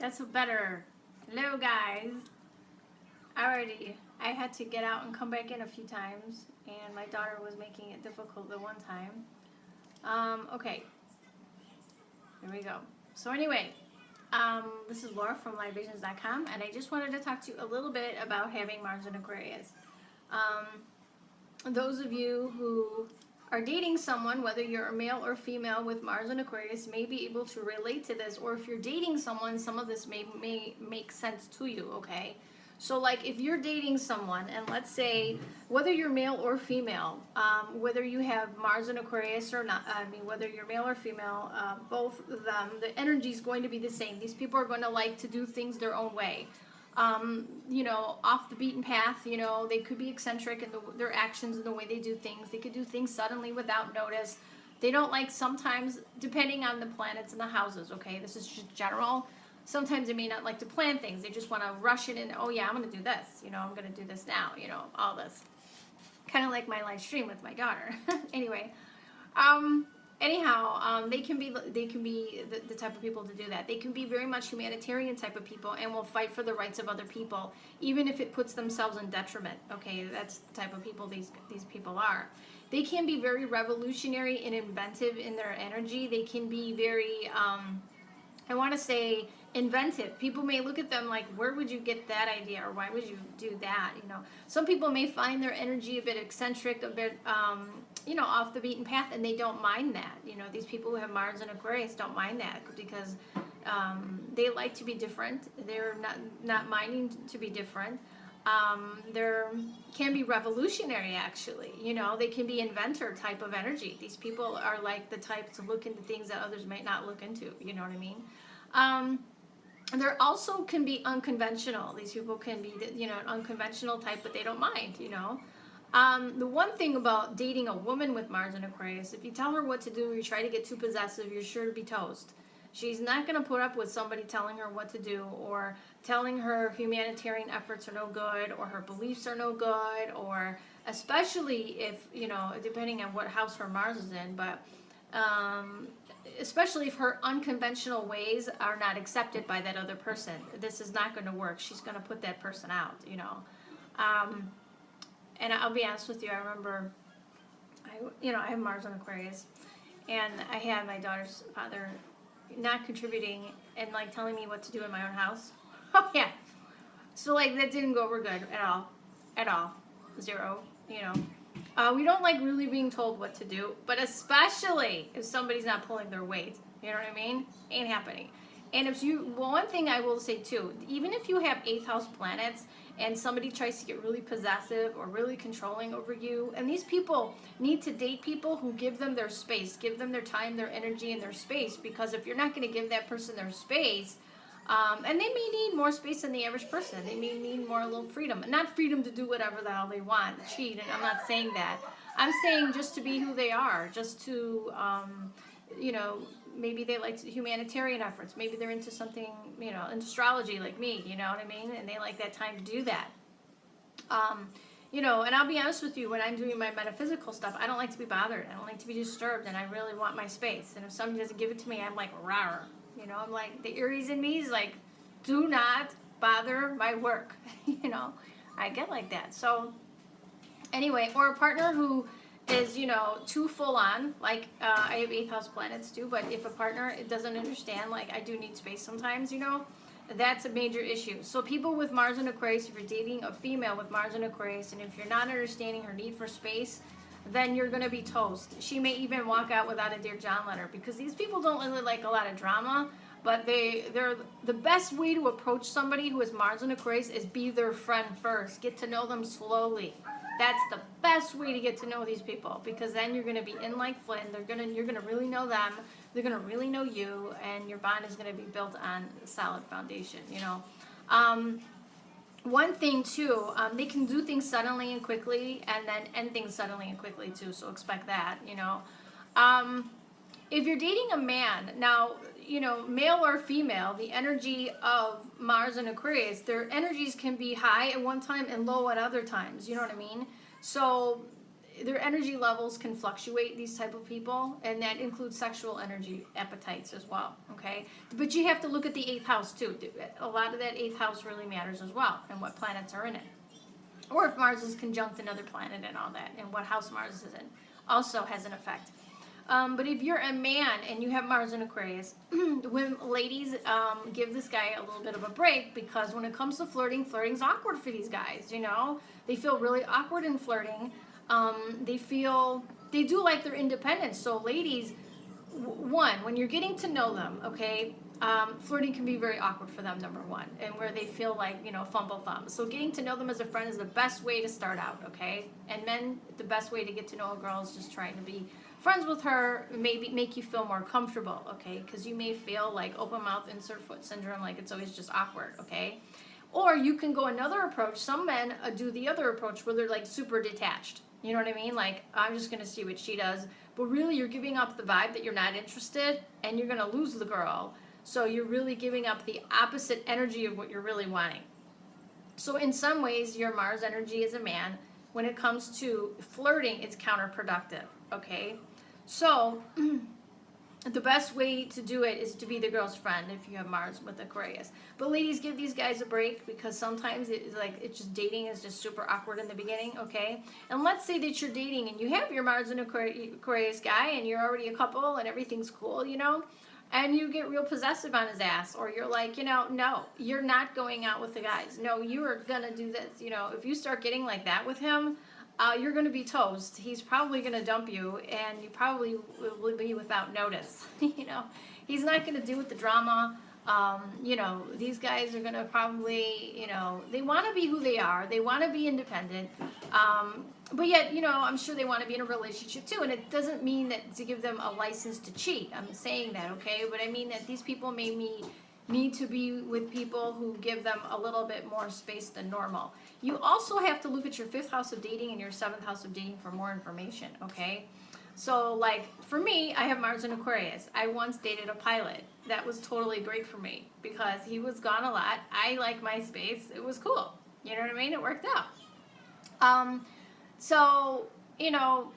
That's better. Hello, guys. Alrighty. I had to get out and come back in a few times, and my daughter was making it difficult the one time. Okay. Here we go. So anyway, this is Laura from livevisions.com, and I just wanted to talk to you a little bit about having Mars in Aquarius. Those of you who are dating someone, whether you're a male or female with Mars in Aquarius, may be able to relate to this, or if you're dating someone, some of this may make sense to you, okay? So like if you're dating someone, and let's say whether you're male or female, whether you have Mars in Aquarius or not, whether you're male or female, both of them, the energy is going to be the same. These people are going to like to do things their own way. Off the beaten path, they could be eccentric in their actions and the way they do things. They could do things suddenly without notice. They don't like, sometimes, depending on the planets and the houses, okay? This is just general. Sometimes they may not like to plan things. They just want to rush it in. Oh yeah, I'm going to do this. I'm going to do this now, all this. Kind of like my live stream with my daughter. Anyway, they can be the type of people to do that. They can be very much humanitarian type of people and will fight for the rights of other people, even if it puts themselves in detriment. Okay, that's the type of people these people are. They can be very revolutionary and inventive in their energy. They can be very, I want to say, inventive. People may look at them like, where would you get that idea, or why would you do that? Some people may find their energy a bit eccentric, a bit off the beaten path, and they don't mind that. These people who have Mars and Aquarius don't mind that because they like to be different. They're not minding to be different. They can be revolutionary, actually. They can be inventor type of energy. These people are like the type to look into things that others might not look into. You know what I mean? There also can be unconventional. These people can be, an unconventional type, but they don't mind, The one thing about dating a woman with Mars in Aquarius, if you tell her what to do or you try to get too possessive, you're sure to be toast. She's not going to put up with somebody telling her what to do, or telling her humanitarian efforts are no good, or her beliefs are no good, or especially if, depending on what house her Mars is in, but especially if her unconventional ways are not accepted by that other person. This is not going to work. She's going to put that person out, And I'll be honest with you, I remember, I have Mars on Aquarius, and I had my daughter's father not contributing and like telling me what to do in my own house. Oh yeah. So like that didn't go over good at all. Zero, we don't like really being told what to do, but especially if somebody's not pulling their weight, you know what I mean? Ain't happening. And one thing I will say too, even if you have 8th house planets and somebody tries to get really possessive or really controlling over you, and these people need to date people who give them their space, give them their time, their energy, and their space, because if you're not going to give that person their space, and they may need more space than the average person. They may need more, a little freedom. Not freedom to do whatever the hell they want, cheat, and I'm not saying that. I'm saying just to be who they are, just to, maybe they like humanitarian efforts. Maybe they're into something, into astrology like me, you know what I mean? And they like that time to do that. And I'll be honest with you, when I'm doing my metaphysical stuff, I don't like to be bothered. I don't like to be disturbed, and I really want my space. And if somebody doesn't give it to me, I'm like, rawr. I'm like, the Aries in me is like, do not bother my work. I get like that. So anyway, or a partner who is, too full on, like I have 8th house planets too, but if a partner doesn't understand, like I do need space sometimes, that's a major issue. So people with Mars and Aquarius, if you're dating a female with Mars and Aquarius, and if you're not understanding her need for space, then you're going to be toast. She may even walk out without a Dear John letter, because these people don't really like a lot of drama, but they're the best way to approach somebody who has Mars and Aquarius is be their friend first. Get to know them slowly. That's the best way to get to know these people, because then you're going to be in like Flynn. You're going to really know them. They're going to really know you, and your bond is going to be built on a solid foundation, One thing too, they can do things suddenly and quickly, and then end things suddenly and quickly too, so expect that, If you're dating a man, now, male or female, the energy of Mars and Aquarius, their energies can be high at one time and low at other times, you know what I mean? So their energy levels can fluctuate, these type of people, and that includes sexual energy appetites as well, okay? But you have to look at the 8th house too. A lot of that 8th house really matters as well, and what planets are in it. Or if Mars is conjunct another planet and all that, and what house Mars is in also has an effect. But if you're a man and you have Mars in Aquarius, when ladies, give this guy a little bit of a break, because when it comes to flirting, flirting's awkward for these guys, you know? They feel really awkward in flirting. They do like their independence. So ladies, one, when you're getting to know them, okay, flirting can be very awkward for them, number one, and where they feel like, you know, fumble thumb. So getting to know them as a friend is the best way to start out, okay? And men, the best way to get to know a girl is just trying to be friends with her, maybe make you feel more comfortable, okay? Because you may feel like open mouth, insert foot syndrome, like it's always just awkward, okay? Or you can go another approach. Some men do the other approach where they're like super detached. You know what I mean? Like, I'm just going to see what she does. But really, you're giving up the vibe that you're not interested, and you're going to lose the girl. So you're really giving up the opposite energy of what you're really wanting. So in some ways, your Mars energy as a man, when it comes to flirting, it's counterproductive, okay? So the best way to do it is to be the girl's friend if you have Mars with Aquarius. But ladies, give these guys a break, because sometimes it's just dating is just super awkward in the beginning, okay? And let's say that you're dating and you have your Mars and Aquarius guy and you're already a couple and everything's cool, you know? And you get real possessive on his ass, or you're like, you know, no, you're not going out with the guys. No, you are gonna do this. You know, if you start getting like that with him, you're going to be toast. He's probably going to dump you, and you probably will be without notice. You know, he's not going to deal with the drama. You know, these guys are going to probably, you know, they want to be who they are. They want to be independent. But yet, you know, I'm sure they want to be in a relationship too. And it doesn't mean that to give them a license to cheat. I'm saying that, okay? But I mean that these people may need to be with people who give them a little bit more space than normal. You also have to look at your 5th house of dating and your 7th house of dating for more information, okay? So, like, for me, I have Mars in Aquarius. I once dated a pilot. That was totally great for me because he was gone a lot. I like my space. It was cool. You know what I mean? It worked out. So, you know,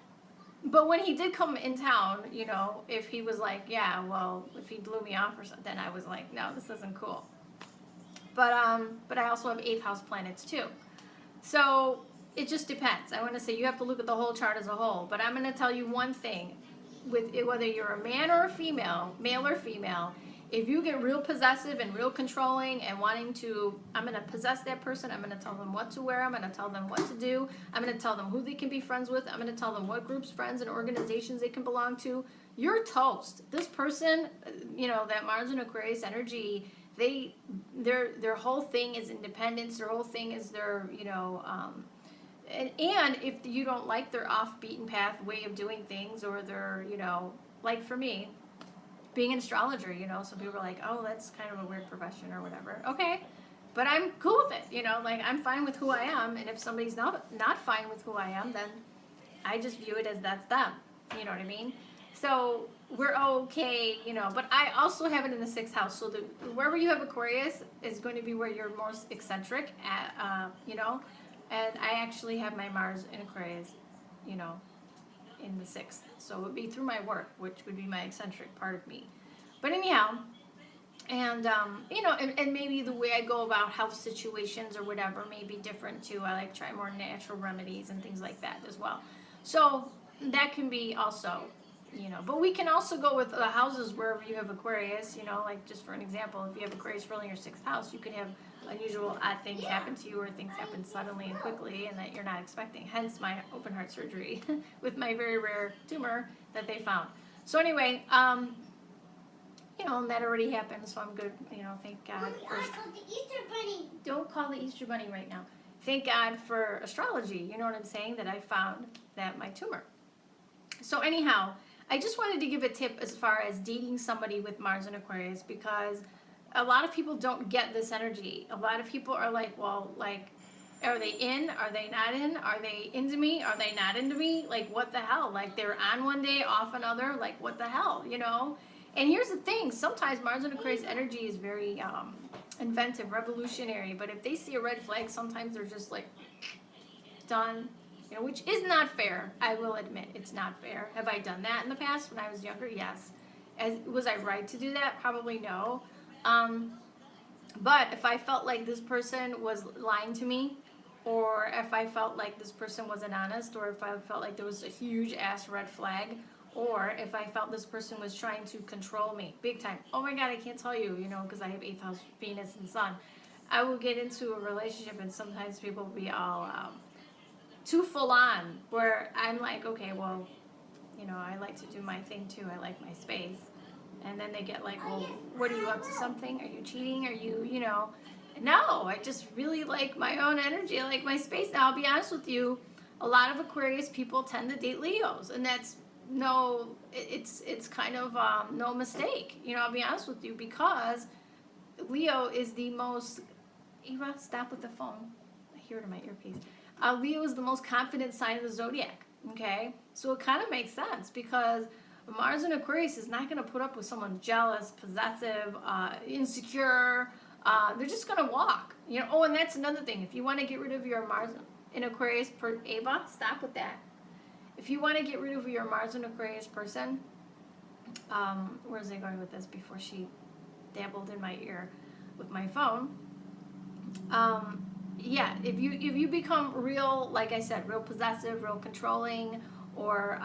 but when he did come in town, you know, if he was like, yeah, well, if he blew me off or something, then I was like, no, this isn't cool. But I also have 8th house planets too. So it just depends. I want to say you have to look at the whole chart as a whole. But I'm going to tell you one thing. With it, whether you're a man or a female, male or female, if you get real possessive and real controlling and wanting to, I'm going to possess that person. I'm going to tell them what to wear. I'm going to tell them what to do. I'm going to tell them who they can be friends with. I'm going to tell them what groups, friends, and organizations they can belong to. You're toast. This person, you know, that Mars and Aquarius energy, their whole thing is independence. Their whole thing is their, you know, and if you don't like their off beaten path way of doing things, or their, you know, like for me, being an astrologer, you know, some people are like, oh, that's kind of a weird profession or whatever. Okay, but I'm cool with it, you know, like I'm fine with who I am, and if somebody's not fine with who I am, then I just view it as that's them, you know what I mean? So we're okay, you know, but I also have it in the 6th house, so wherever you have Aquarius is going to be where you're most eccentric, you know, and I actually have my Mars in Aquarius, you know, in the 6th. So it would be through my work, which would be my eccentric part of me. But anyhow, and, you know, and maybe the way I go about health situations or whatever may be different too. I like try more natural remedies and things like that as well. So that can be also, you know, but we can also go with the houses wherever you have Aquarius, you know, like just for an example, if you have Aquarius ruling your 6th house, you could have unusual odd things happen to you, or things happen suddenly and quickly and that you're not expecting. Hence my open heart surgery with my very rare tumor that they found. So anyway, you know, and that already happened, so I'm good. You know, thank God. Mommy, I called the Easter Bunny. Don't call the Easter Bunny right now. Thank God for astrology. You know what I'm saying? That I found that my tumor. So anyhow, I just wanted to give a tip as far as dating somebody with Mars and Aquarius, because a lot of people don't get this energy. A lot of people are like, well, like, are they in? Are they not in? Are they into me? Are they not into me? Like, what the hell? Like, they're on one day, off another. Like, what the hell, you know? And here's the thing. Sometimes Mars and Aquarius energy is very inventive, revolutionary. But if they see a red flag, sometimes they're just like, done. You know, which is not fair. I will admit it's not fair. Have I done that in the past when I was younger? Yes. Was I right to do that? Probably no. But if I felt like this person was lying to me, or if I felt like this person wasn't honest, or if I felt like there was a huge ass red flag, or if I felt this person was trying to control me, big time. Oh my God, I can't tell you, you know, because I have 8th house Venus and Sun. I will get into a relationship and sometimes people will be all too full on, where I'm like, okay, well, you know, I like to do my thing too. I like my space. And then they get like, well, what are you up to something? Are you cheating? Are you, you know? No, I just really like my own energy. I like my space. Now, I'll be honest with you, a lot of Aquarius people tend to date Leos, and that's it's kind of no mistake. You know, I'll be honest with you, because Leo is the most, Eva, stop with the phone. I hear it in my earpiece. Leo is the most confident sign of the zodiac, okay? So it kind of makes sense, because Mars in Aquarius is not going to put up with someone jealous, possessive, insecure. They're just going to walk. You know. Oh, and that's another thing. If you want to get rid of your Mars in Aquarius, Ava, stop with that. If you want to get rid of your Mars in Aquarius person, where's I going with this before she dabbled in my ear with my phone? Yeah, if you become real, like I said, real possessive, real controlling, or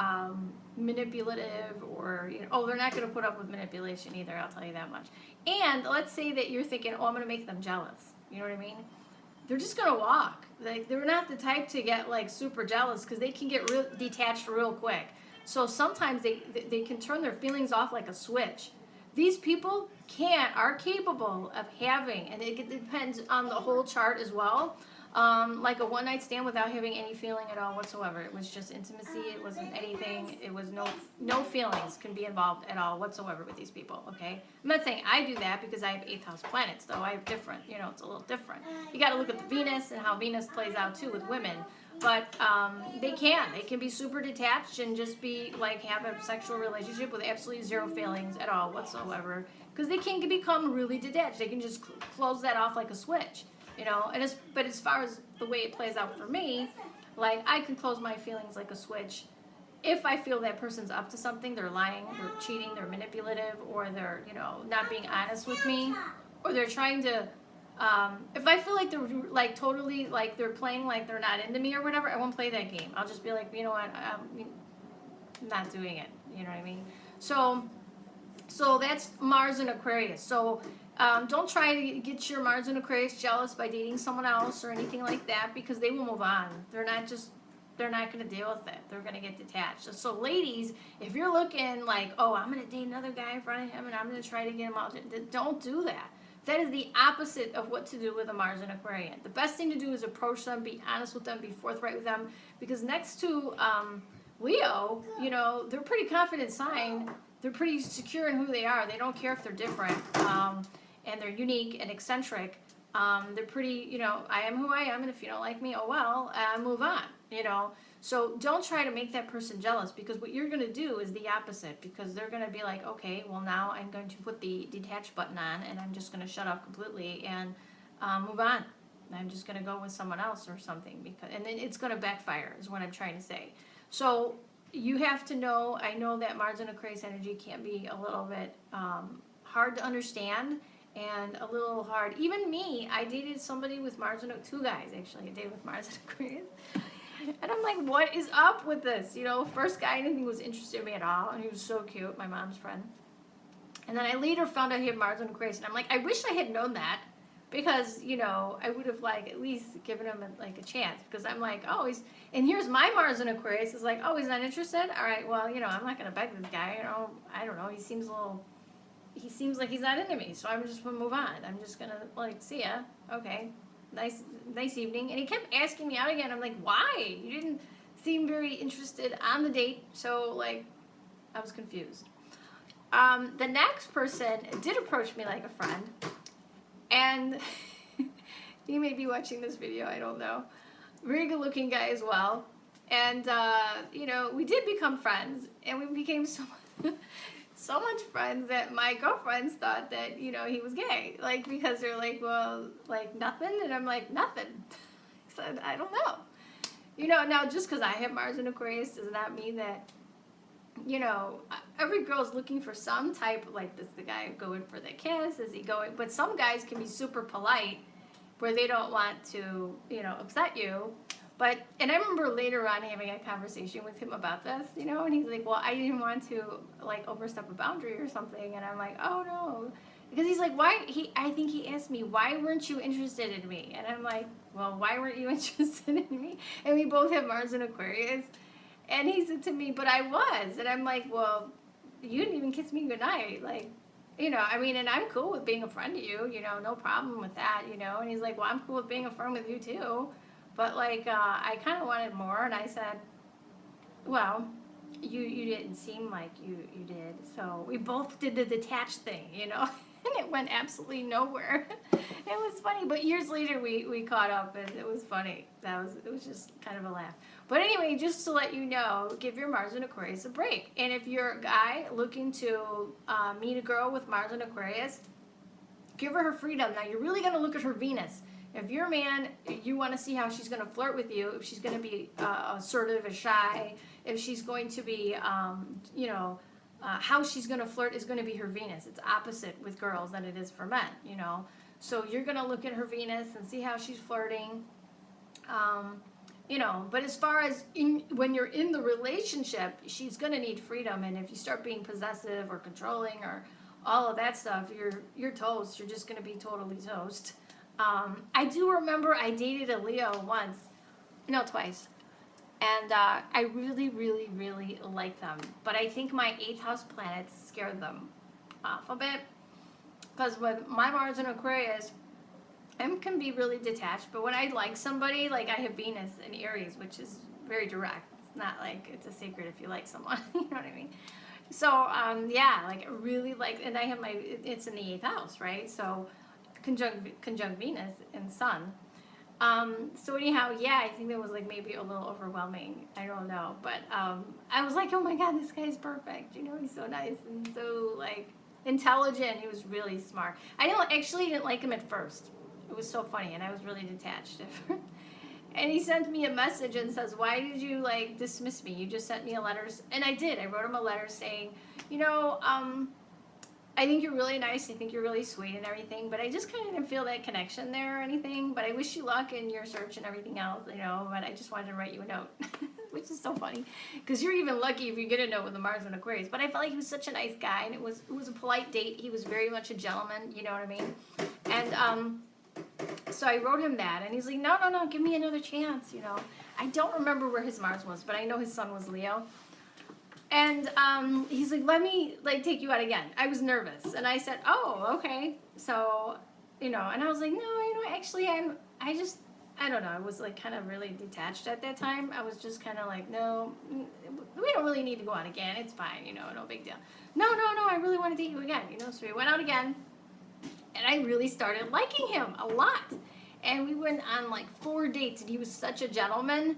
manipulative, or, you know, oh, they're not going to put up with manipulation either, I'll tell you that much. And let's say that you're thinking, oh, I'm going to make them jealous. You know what I mean? They're just going to walk. Like, they're not the type to get like super jealous, because they can get real detached real quick. So sometimes they can turn their feelings off like a switch. These people are capable of having, and it depends on the whole chart as well, like a one night stand without having any feeling at all whatsoever. It was just intimacy. It wasn't anything. It was no feelings can be involved at all whatsoever with these people. Okay, I'm not saying I do that, because I have 8th house planets, though. I have different. You know, it's a little different. You got to look at the Venus and how Venus plays out too with women. But they can be super detached and just be like, have a sexual relationship with absolutely zero feelings at all whatsoever, because they can become really detached. They can just close that off like a switch, you know. And but as far as the way it plays out for me, like, I can close my feelings like a switch if I feel that person's up to something. They're lying, they're cheating, they're manipulative, or they're, you know, not being honest with me, or they're trying to. If I feel like they're like totally like they're playing like they're not into me or whatever, I won't play that game. I'll just be like, you know what, I'm not doing it. You know what I mean? So that's Mars in Aquarius. So don't try to get your Mars in Aquarius jealous by dating someone else or anything like that, because they will move on. They're not going to deal with it. They're going to get detached. So ladies, if you're looking like, oh, I'm going to date another guy in front of him and I'm going to try to get him out, don't do that. That is the opposite of what to do with a Mars and Aquarian. The best thing to do is approach them, be honest with them, be forthright with them, because next to Leo, you know, they're a pretty confident sign. They're pretty secure in who they are. They don't care if they're different, and they're unique and eccentric. They're pretty, you know, I am who I am, and if you don't like me, oh well, move on, you know. So don't try to make that person jealous, because what you're going to do is the opposite, because they're going to be like, okay, well, now I'm going to put the detach button on, and I'm just going to shut off completely and move on. I'm just going to go with someone else or something, and then it's going to backfire is what I'm trying to say. So you have to know, I know that Mars and Aquarius energy can be a little bit hard to understand, and a little hard. Even me, I dated somebody with Mars and two guys, actually. I dated with Mars and Aquarius. And I'm like, what is up with this? You know, first guy I didn't think was interested in me at all, and he was so cute, my mom's friend. And then I later found out he had Mars and Aquarius, and I'm like, I wish I had known that, because, you know, I would have, like, at least given him, a chance, because I'm like, oh, and here's my Mars and Aquarius, is like, oh, he's not interested? All right, well, you know, I'm not going to beg this guy, you know, I don't know, he seems like he's not into me, so I'm just going to move on. I'm just going to, like, see ya, okay. Nice evening. And he kept asking me out again. I'm like, why? You didn't seem very interested on the date. So, like, I was confused. The next person did approach me like a friend. And he may be watching this video, I don't know. Very good looking guy as well. And, you know, we did become friends. And we became so much friends that my girlfriends thought that, you know, he was gay. Like, because they're like, well, like, nothing? And I'm like, nothing. I said, I don't know. You know, now just because I have Mars in Aquarius does not mean that, you know, every girl's looking for some type, like, does the guy go in for the kiss? Is he going? But some guys can be super polite where they don't want to, you know, upset you. But, and I remember later on having a conversation with him about this, you know, and he's like, well, I didn't want to, like, overstep a boundary or something. And I'm like, oh, no. Because he's like, I think he asked me, why weren't you interested in me? And I'm like, well, why weren't you interested in me? And we both have Mars in Aquarius. And he said to me, but I was. And I'm like, well, you didn't even kiss me goodnight. Like, you know, I mean, and I'm cool with being a friend to you, you know, no problem with that, you know. And he's like, well, I'm cool with being a friend with you too. But, like, I kind of wanted more. And I said, well, you didn't seem like you did. So we both did the detached thing, you know. And it went absolutely nowhere. It was funny, but years later we caught up, and it was funny. It was just kind of a laugh. But anyway, just to let you know, give your Mars in Aquarius a break. And if you're a guy looking to meet a girl with Mars in Aquarius, give her freedom. Now you're really going to look at her Venus. If you're a man, you want to see how she's going to flirt with you. If she's going to be assertive and shy, if she's going to be, you know. How she's going to flirt is going to be her Venus. It's opposite with girls than it is for men, you know. So you're going to look at her Venus and see how she's flirting, you know. But as far as when you're in the relationship, she's going to need freedom. And if you start being possessive or controlling or all of that stuff, you're toast. You're just going to be totally toast. I do remember I dated a Leo once, no, twice. And I really, really, really like them. But I think my 8th house planets scared them off a bit. Because with my Mars in Aquarius, I can be really detached. But when I like somebody, like I have Venus in Aries, which is very direct. It's not like it's a secret if you like someone. You know what I mean? So, yeah, like really like, and I have it's in the 8th house, right? So conjunct Venus and Sun. So anyhow, yeah, I think that was like maybe a little overwhelming. I don't know, but I was like, oh my God, this guy's perfect. You know, he's so nice and so like intelligent. He was really smart. I didn't like him at first. It was so funny, and I was really detached at first. And he sent me a message and says, why did you like dismiss me? You just sent me a letter, and I did. I wrote him a letter saying, you know, I think you're really nice. I think you're really sweet and everything, but I just kind of didn't feel that connection there or anything. But I wish you luck in your search and everything else, you know. But I just wanted to write you a note, which is so funny because you're even lucky if you get a note with a Mars and Aquarius. But I felt like he was such a nice guy, and it was a polite date. He was very much a gentleman, you know what I mean? And so I wrote him that, and he's like, no, give me another chance, you know. I don't remember where his Mars was, but I know his sun was Leo. And he's like, let me like take you out again. I was nervous, and I said, oh, okay. So, you know, and I was like, no, you know, actually, I don't know. I was like kind of really detached at that time. I was just kind of like, no, we don't really need to go out again. It's fine, you know, no big deal. No, I really want to date you again, you know. So we went out again, and I really started liking him a lot. And we went on like 4 dates, and he was such a gentleman.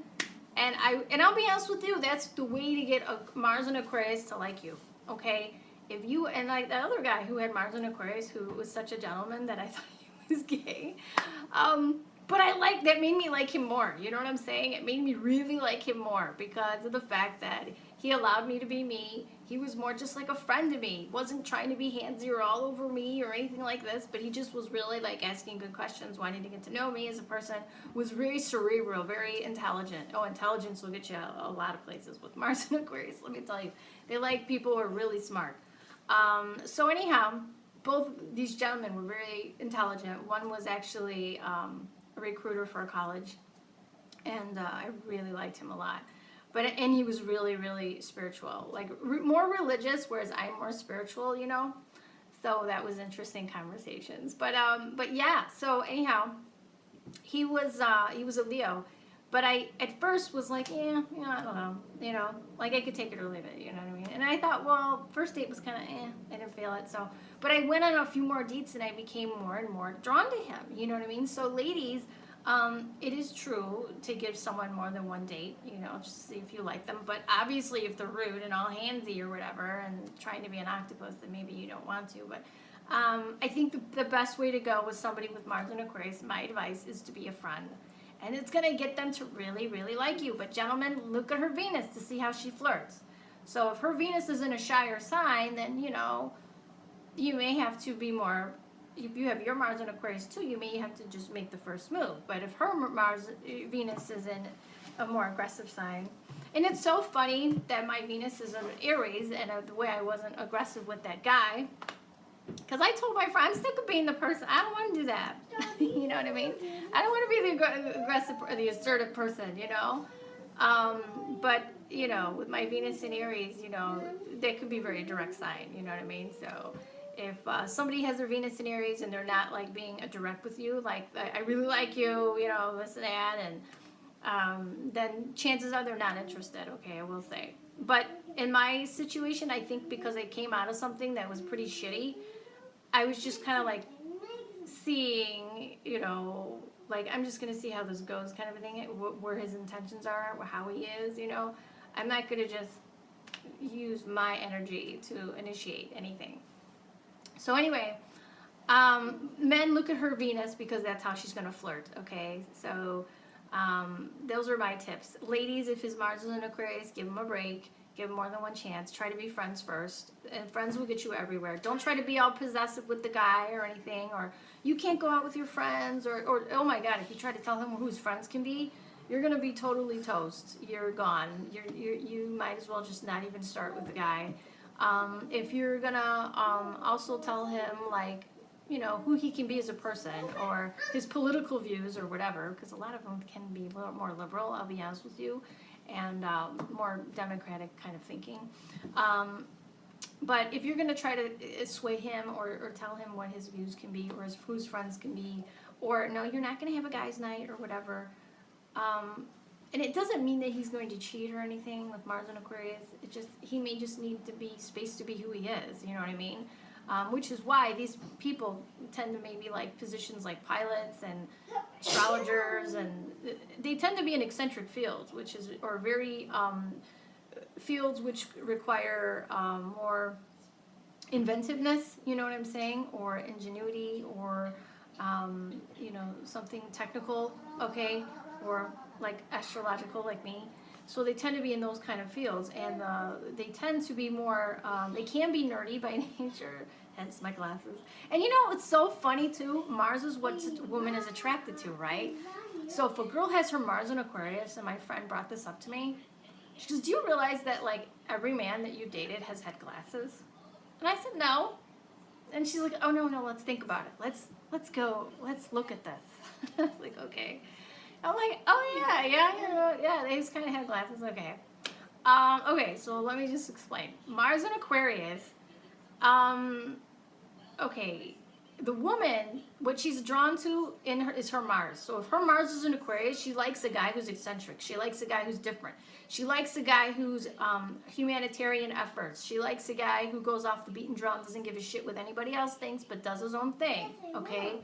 And I'll be honest with you, that's the way to get a Mars and Aquarius to like you, okay? If you, and like that other guy who had Mars and Aquarius who was such a gentleman that I thought he was gay. But that made me like him more, you know what I'm saying? It made me really like him more because of the fact that he allowed me to be me. He was more just like a friend to me. Wasn't trying to be handsy or all over me or anything like this, but he just was really like asking good questions, wanting to get to know me as a person, was very cerebral, very intelligent. Oh, intelligence will get you a lot of places with Mars and Aquarius, let me tell you. They like people who are really smart. So anyhow, both these gentlemen were very intelligent. One was actually a recruiter for a college, and I really liked him a lot. And he was really, really spiritual, like more religious, whereas I'm more spiritual, you know. So that was interesting conversations. But yeah. So anyhow, he was a Leo, but I at first was like, yeah, I don't know, you know, like I could take it or leave it, you know what I mean. And I thought, well, first date was kind of I didn't feel it. So, but I went on a few more dates, and I became more and more drawn to him. You know what I mean. So ladies. It is true to give someone more than one date, you know, just to see if you like them. But obviously, if they're rude and all handsy or whatever and trying to be an octopus, then maybe you don't want to. But I think the best way to go with somebody with Mars and Aquarius, my advice is to be a friend And it's going to get them to really, really like you. But gentlemen, look at her Venus to see how she flirts. So if her Venus is in a shyer sign, then, you know, you may have to be more, if you have your Mars in Aquarius too, you may have to just make the first move. But if her Venus is in a more aggressive sign, and it's so funny that my Venus is in Aries, and the way I wasn't aggressive with that guy, because I told my friend, I'm sick of being the person, I don't want to do that. You know what I mean? I don't want to be the aggressive, or the assertive person, you know? But, you know, with my Venus in Aries, you know, they could be very direct sign, you know what I mean? So if somebody has their Venus in Aries and they're not like being a direct with you, like, I really like you, you know, this and that, and then chances are they're not interested, okay, I will say. But in my situation, I think because I came out of something that was pretty shitty, I was just kind of like seeing, you know, like, I'm just going to see how this goes kind of a thing, where his intentions are, how he is, you know. I'm not going to just use my energy to initiate anything. So anyway, men, look at her Venus, because that's how she's going to flirt, okay? So those are my tips. Ladies, if his Mars is in Aquarius, give him a break. Give him more than one chance. Try to be friends first. And friends will get you everywhere. Don't try to be all possessive with the guy or anything. Or you can't go out with your friends. Or oh my God, if you try to tell him who his friends can be, you're going to be totally toast. You're gone. You might as well just not even start with the guy. If you're going to also tell him, like, you know, who he can be as a person, or his political views or whatever, because a lot of them can be a little more liberal, I'll be honest with you, and more democratic kind of thinking. But if you're going to try to sway him or tell him what his views can be, or who his friends can be, or no, you're not going to have a guy's night or whatever, and it doesn't mean that he's going to cheat or anything with Mars and Aquarius. He may just need to be space to be who he is, you know what I mean? Which is why these people tend to maybe like positions like pilots and astrologers, and they tend to be in eccentric fields, or very fields which require more inventiveness, you know what I'm saying, or ingenuity, or you know, something technical, okay, or like astrological, like me. So they tend to be in those kind of fields, and they tend to be more, they can be nerdy by nature, hence my glasses. And you know, it's so funny too, Mars is what a woman is attracted to, right? So if a girl has her Mars in Aquarius, and my friend brought this up to me, she goes, do you realize that like every man that you dated has had glasses? And I said, no. And she's like, oh no, let's think about it. Let's look at this. I was like, okay. I'm like, oh yeah, they just kind of have glasses, okay. Okay, so let me just explain. Mars in Aquarius, okay, the woman, what she's drawn to is her Mars. So if her Mars is in Aquarius, she likes a guy who's eccentric. She likes a guy who's different. She likes a guy who's humanitarian efforts. She likes a guy who goes off the beaten drum, doesn't give a shit what anybody else thinks, but does his own thing, okay?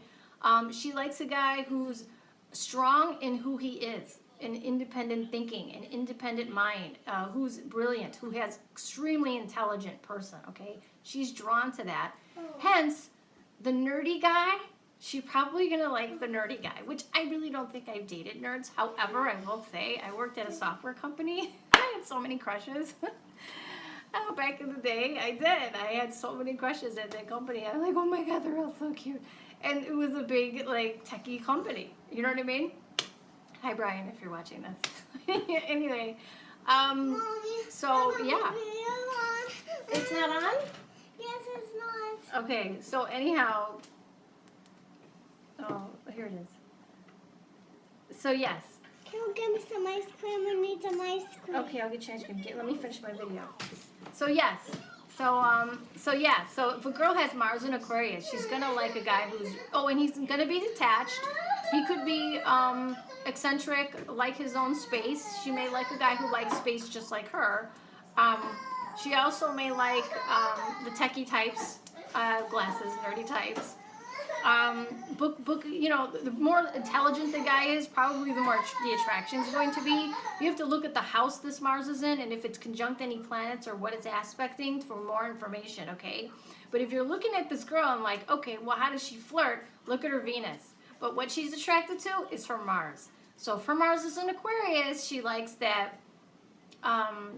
She likes a guy who's strong in who he is, an independent thinking, an independent mind, who's brilliant, who has extremely intelligent person, okay? She's drawn to that. Hence, the nerdy guy, she's probably going to like the nerdy guy, which I really don't think I've dated nerds. However, I will say, I worked at a software company. I had so many crushes. Back in the day, I did. I had so many crushes at that company. I'm like, oh my God, they're all so cute. And it was a big, like, techie company. You know what I mean? Hi, Brian, if you're watching this. Anyway, so, yeah. It's not on? Yes, it's not. Okay, so anyhow, oh, here it is. So, yes. Can you give me some ice cream? We need some ice cream. Okay, I'll get you ice cream. Let me finish my video. So, yes. So yeah, so if a girl has Mars in Aquarius, she's gonna like a guy who's, and he's gonna be detached. He could be eccentric, like his own space. She may like a guy who likes space just like her. She also may like the techie types, glasses, nerdy types. You know, the more intelligent the guy is, probably the more the attraction is going to be. You have to look at the house this Mars is in, and if it's conjunct any planets or what it's aspecting for more information, okay? But if you're looking at this girl and like, okay, well, how does she flirt? Look at her Venus. But what she's attracted to is her Mars. So for Mars is in Aquarius, she likes that,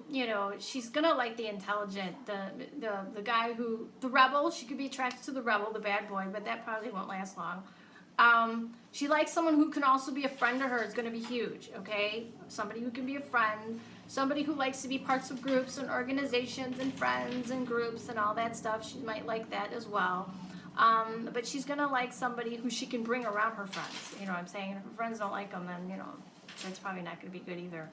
you know, she's gonna like the intelligent, the guy who, the rebel. She could be attracted to the rebel, the bad boy, but that probably won't last long. She likes someone who can also be a friend to her. Is going to be huge, okay? Somebody who can be a friend, somebody who likes to be parts of groups and organizations and friends and groups and all that stuff. She might like that as well. But she's going to like somebody who she can bring around her friends. You know what I'm saying? And if her friends don't like them, then, you know, that's probably not going to be good either.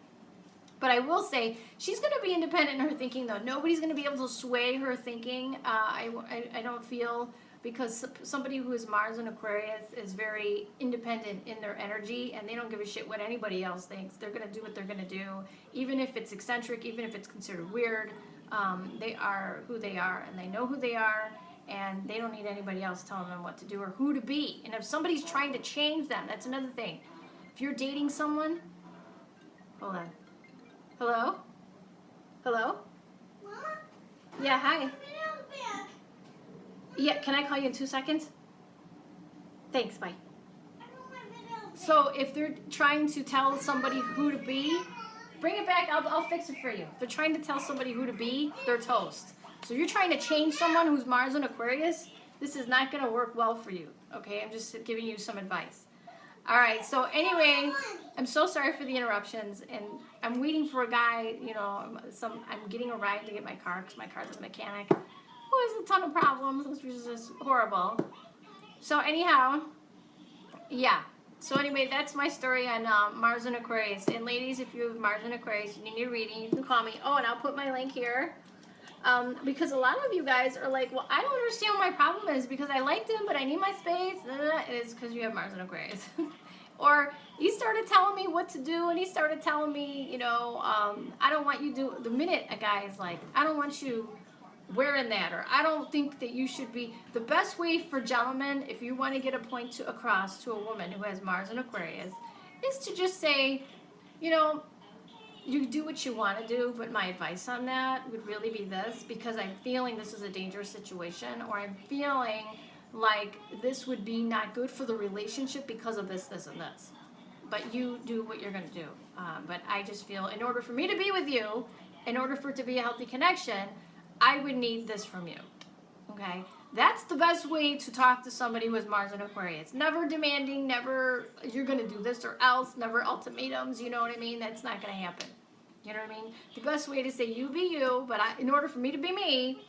But I will say, she's going to be independent in her thinking, though. Nobody's going to be able to sway her thinking. I don't feel, because somebody who is Mars and Aquarius is very independent in their energy, and they don't give a shit what anybody else thinks. They're going to do what they're going to do. Even if it's eccentric, even if it's considered weird, they are who they are, and they know who they are, and they don't need anybody else telling them what to do or who to be. And if somebody's trying to change them, that's another thing. If you're dating someone, hold on. Hello? Hello? What? Yeah, hi. Video's back. Yeah, can I call you in 2 seconds? Thanks, bye. I want my video's back. So if they're trying to tell somebody who to be, bring it back, I'll fix it for you. If they're trying to tell somebody who to be, they're toast. So you're trying to change someone who's Mars and Aquarius, this is not going to work well for you, okay? I'm just giving you some advice. All right, so anyway, I'm so sorry for the interruptions, and I'm waiting for a guy, you know, I'm getting a ride to get my car, because my car's a mechanic, who has a ton of problems, which is just horrible. So anyhow, yeah. So anyway, that's my story on Mars and Aquarius. And ladies, if you have Mars and Aquarius and you need a reading, you can call me. Oh, and I'll put my link here. Because a lot of you guys are like, well, I don't understand what my problem is, because I liked him, but I need my space. It's because you have Mars and Aquarius. Or he started telling me what to do, and he started telling me, you know, I don't want you to, the minute a guy is like, I don't want you wearing that, or I don't think that you should be, the best way for gentlemen, if you want to get a point across to a woman who has Mars and Aquarius, is to just say, you know, you do what you want to do, but my advice on that would really be this, because I'm feeling this is a dangerous situation, or I'm feeling like this would be not good for the relationship because of this, this, and this. But you do what you're going to do. But I just feel, in order for me to be with you, in order for it to be a healthy connection, I would need this from you. Okay? That's the best way to talk to somebody who has Mars and Aquarius. Never demanding, never, you're going to do this or else, never ultimatums, you know what I mean? That's not going to happen. You know what I mean? The best way to say, you be you, but in order for me to be me,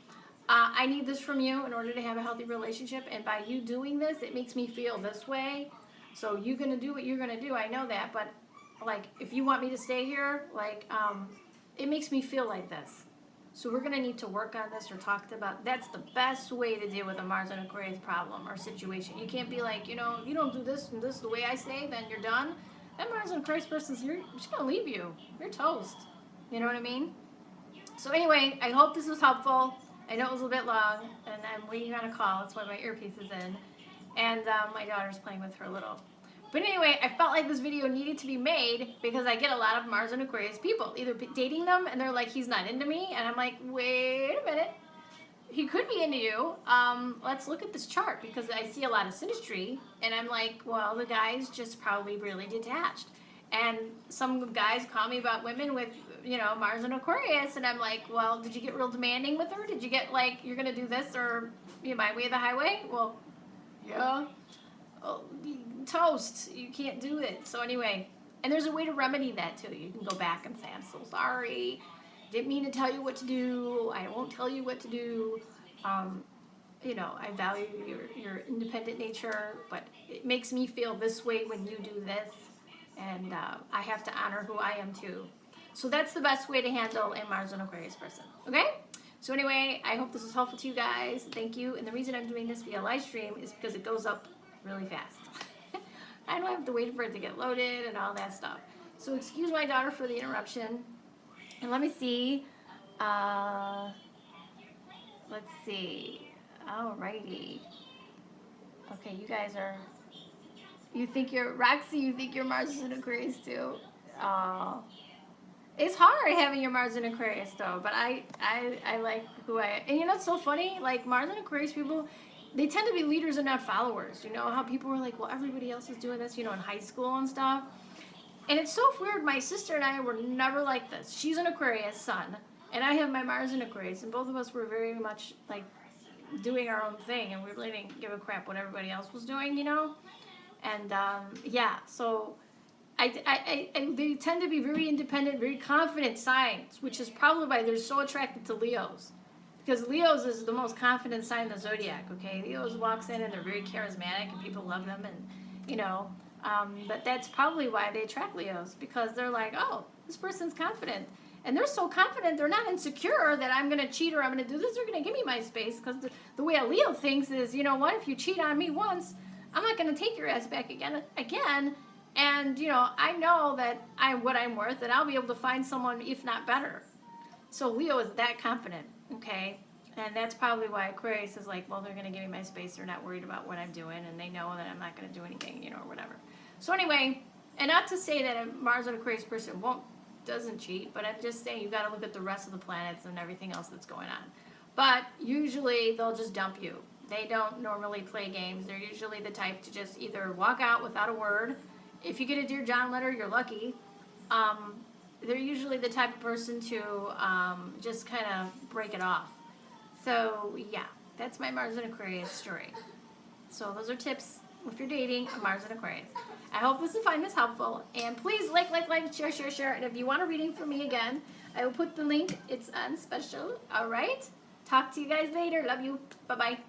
I need this from you in order to have a healthy relationship. And by you doing this, it makes me feel this way. So you're going to do what you're going to do. I know that. But, like, if you want me to stay here, like, it makes me feel like this. So we're going to need to work on this or talk about. That's the best way to deal with a Mars and Aquarius problem or situation. You can't be like, you know, you don't do this and this the way I say, then you're done. That Mars and Aquarius person's, she's going to leave you. You're toast. You know what I mean? So anyway, I hope this was helpful. I know it was a bit long, and I'm waiting on a call. That's why my earpiece is in. And my daughter's playing with her little. But anyway, I felt like this video needed to be made because I get a lot of Mars and Aquarius people either dating them, and they're like, he's not into me. And I'm like, wait a minute. He could be into you. Let's look at this chart, because I see a lot of synastry. And I'm like, well, the guy's just probably really detached. And some guys call me about women with, you know, Mars and Aquarius, and I'm like, well, did you get real demanding with her? Did you get like, you're gonna do this or my way of the highway? Well, yeah. Oh, toast. You can't do it. So anyway, and there's a way to remedy that too. You can go back and say, I'm so sorry. Didn't mean to tell you what to do. I won't tell you what to do. You know, I value your independent nature, but it makes me feel this way when you do this. And I have to honor who I am too. So that's the best way to handle a Mars and Aquarius person. Okay? So anyway, I hope this was helpful to you guys. Thank you. And the reason I'm doing this via live stream is because it goes up really fast. I don't have to wait for it to get loaded and all that stuff. So excuse my daughter for the interruption. And let me see. Let's see. Alrighty. Okay, you guys are... You think you're... Roxy, you think you're Mars and Aquarius too? It's hard having your Mars and Aquarius though, but I like who I am. And you know what's so funny? Like Mars and Aquarius people, they tend to be leaders and not followers. You know how people were like, well, everybody else is doing this, you know, in high school and stuff. And it's so weird. My sister and I were never like this. She's an Aquarius sun, and I have my Mars in Aquarius, and both of us were very much like doing our own thing, and we really didn't give a crap what everybody else was doing, you know? And yeah, so they tend to be very independent, very confident signs, which is probably why they're so attracted to Leos. Because Leos is the most confident sign in the zodiac, okay? Leos walks in and they're very charismatic and people love them, and, you know, but that's probably why they attract Leos, because they're like, oh, this person's confident. And they're so confident, they're not insecure that I'm going to cheat or I'm going to do this. They're going to give me my space, because the way a Leo thinks is, you know what, if you cheat on me once, I'm not going to take your ass back again. And, you know, I know that what I'm worth, and I'll be able to find someone, if not better. So Leo is that confident, okay? And that's probably why Aquarius is like, well, they're going to give me my space. They're not worried about what I'm doing, and they know that I'm not going to do anything, you know, or whatever. So anyway, and not to say that a Mars and Aquarius person doesn't cheat, but I'm just saying you got to look at the rest of the planets and everything else that's going on. But usually they'll just dump you. They don't normally play games. They're usually the type to just either walk out without a word. If you get a Dear John letter, you're lucky. They're usually the type of person to just kind of break it off. So yeah, that's my Mars and Aquarius story. So those are tips if you're dating a Mars and Aquarius. I hope you find this helpful, and please like, share. And if you want a reading from me again, I will put the link. It's on special. All right. Talk to you guys later. Love you. Bye bye.